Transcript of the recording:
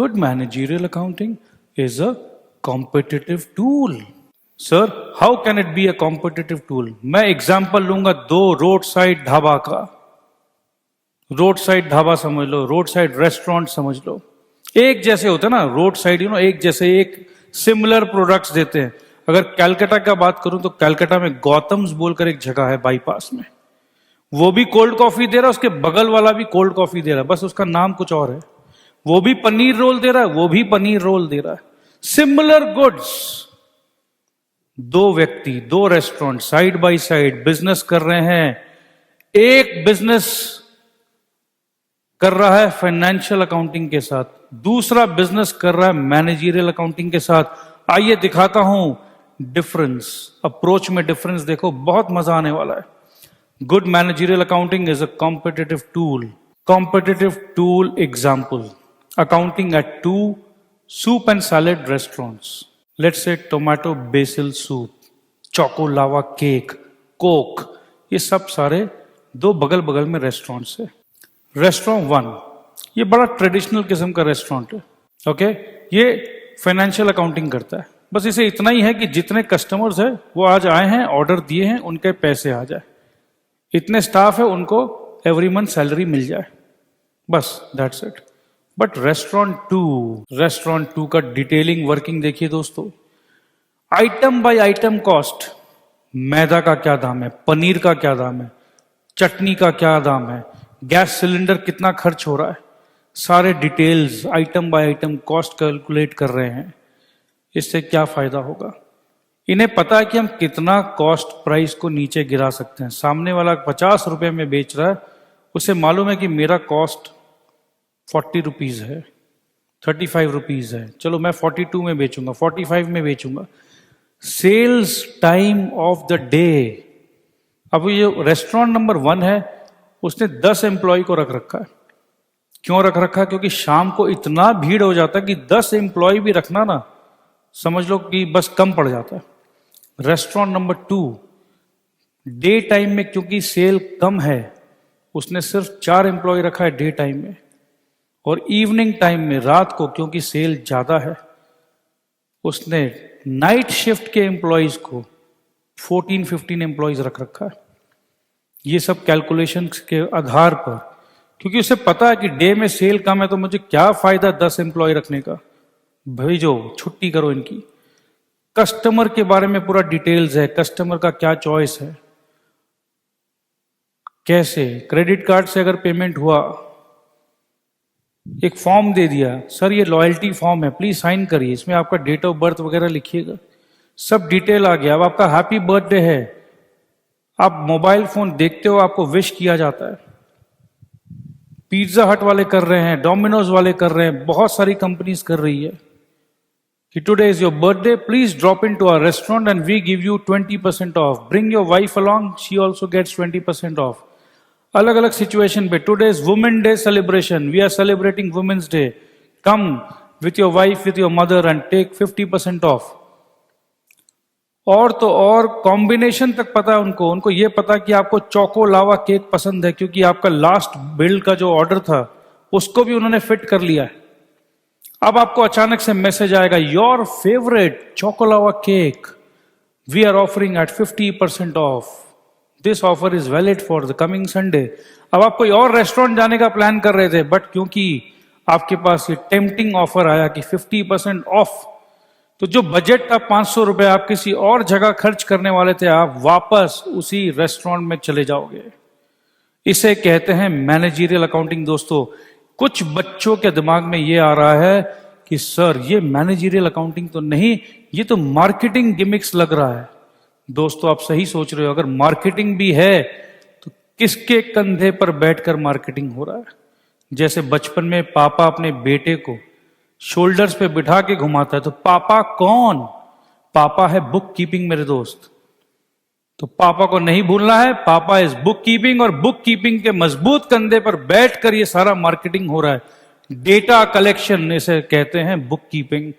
Good managerial accounting is a competitive tool. Sir, how can it be a competitive tool? मैं example लूंगा दो road side dhaba का. Road side dhaba समझ लो, road side restaurant समझ लो. एक जैसे होते हैं ना रोड साइड, एक जैसे, एक सिमिलर प्रोडक्ट्स देते हैं. अगर कैलकाटा का बात करूं तो कैलकाटा में गौतम्स बोलकर एक जगह है बाईपास में, वो भी कोल्ड कॉफी दे रहा है, उसके बगल वाला भी कोल्ड कॉफी दे रहा है, बस उसका नाम कुछ और है. वो भी पनीर रोल दे रहा है, वो भी पनीर रोल दे रहा है. Similar goods. दो व्यक्ति, दो restaurant side by side business कर रहे हैं. एक बिजनेस कर रहा है फाइनेंशियल अकाउंटिंग के साथ, दूसरा बिजनेस कर रहा है मैनेजरियल अकाउंटिंग के साथ. आइए दिखाता हूं डिफरेंस. अप्रोच में डिफरेंस देखो, बहुत मजा आने वाला है. Good managerial accounting is a competitive tool. Competitive tool example: accounting at 2 soup and salad restaurants. Let's say tomato basil soup, choco lava cake, coke. ये सब सारे दो बगल बगल में रेस्टोरेंट्स है. रेस्टोरेंट 1 ये बड़ा ट्रेडिशनल किस्म का रेस्टोरेंट है. ओके, ये फाइनेंशियल अकाउंटिंग करता है. बस इसे इतना ही है कि जितने कस्टमर्स है वो आज आए हैं, ऑर्डर दिए हैं, उनके पैसे आ जाए. इतने स्टाफ है, उनको एवरी मंथ सैलरी मिल जाए, बस that's it. But restaurant two का डिटेलिंग वर्किंग देखिए दोस्तों. Item by item cost. मैदा का क्या दाम है, पनीर का क्या दाम है, चटनी का क्या दाम है, गैस सिलेंडर कितना खर्च हो रहा है, सारे details item by item cost calculate कर रहे हैं. इससे क्या फायदा होगा? इन्हें पता है कि हम कितना कॉस्ट प्राइस को नीचे गिरा सकते हैं. सामने वाला 50 रुपए में बेच रहा है, उसे मालूम है कि मेरा कॉस्ट 40 रुपीज है, 35 रुपीज है, चलो मैं 42 में बेचूंगा, 45 में बेचूंगा. Sales time of the day. अब ये रेस्टोरेंट नंबर 1 है, उसने 10 एम्प्लॉय को रख रखा है. क्यों रख रखा है? क्योंकि शाम को इतना भीड़ हो जाता है कि 10 एम्प्लॉय भी रखना ना, समझ लो कि बस कम पड़ जाता है. रेस्टोरेंट नंबर 2 डे टाइम में, क्योंकि सेल कम है, उसने सिर्फ 4 एम्प्लॉय रखा है डे टाइम में. और इवनिंग टाइम में, रात को, क्योंकि सेल ज्यादा है, उसने नाइट शिफ्ट के एम्प्लॉयज को 14-15 एम्प्लॉयज रख रखा है. ये सब कैलकुलेशंस के आधार पर, क्योंकि उसे पता है कि डे में सेल कम है तो मुझे क्या फायदा 10 एम्प्लॉय रखने का, भेजो छुट्टी करो इनकी. कस्टमर के बारे में पूरा डिटेल्स है, कस्टमर का क्या चॉइस है, कैसे क्रेडिट कार्ड से अगर पेमेंट हुआ, एक फॉर्म दे दिया, सर ये लॉयल्टी फॉर्म है, प्लीज साइन करिए, इसमें आपका डेट ऑफ बर्थ वगैरह लिखिएगा, सब डिटेल आ गया. अब आपका हैप्पी बर्थडे है, आप मोबाइल फोन देखते हो, आपको विश किया जाता है. पिज्जा हट वाले कर रहे हैं, डोमिनोज वाले कर रहे हैं, बहुत सारी कंपनीज कर रही है कि today is your birthday, please drop in to our restaurant and we give you 20% off. Bring your wife along, she also gets 20% off. अलग अलग सिचुएशन पे, today is women day celebration, we are celebrating women's day, come with your wife, with your mother and take 50% off. और तो और combination तक पता है उनको ये पता कि आपको चोको लावा केक पसंद है, क्योंकि आपका लास्ट बिल का जो ऑर्डर था उसको भी उन्होंने फिट कर लिया है. अब आपको अचानक से मैसेज आएगा, your favourite choco lava cake we are offering at 50% off. This offer is valid for the coming Sunday. अब आप कोई और रेस्टोरेंट जाने का प्लान कर रहे थे, बट क्योंकि आपके पास ये टेम्पटिंग ऑफर आया कि 50% ऑफ, तो जो बजट था 500 रुपए आप किसी और जगह खर्च करने वाले थे, आप वापस उसी रेस्टोरेंट में चले जाओगे. इसे कहते हैं मैनेजरियल अकाउंटिंग. दोस्तों, कुछ बच्चों के दिमाग में ये आ रहा है कि सर ये मैनेजरियल अकाउंटिंग तो नहीं, ये तो मार्केटिंग गिमिक्स लग रहा है. दोस्तों, आप सही सोच रहे हो. अगर मार्केटिंग भी है तो किसके कंधे पर बैठकर मार्केटिंग हो रहा है? जैसे बचपन में पापा अपने बेटे को शोल्डर्स पे बिठा के घुमाता है, तो पापा कौन? पापा है बुक कीपिंग मेरे दोस्त. तो पापा को नहीं भूलना है, पापा इज बुक कीपिंग, और बुक कीपिंग के मजबूत कंधे पर बैठकर ये सारा मार्केटिंग हो रहा है. डेटा कलेक्शन, इसे कहते हैं बुक कीपिंग.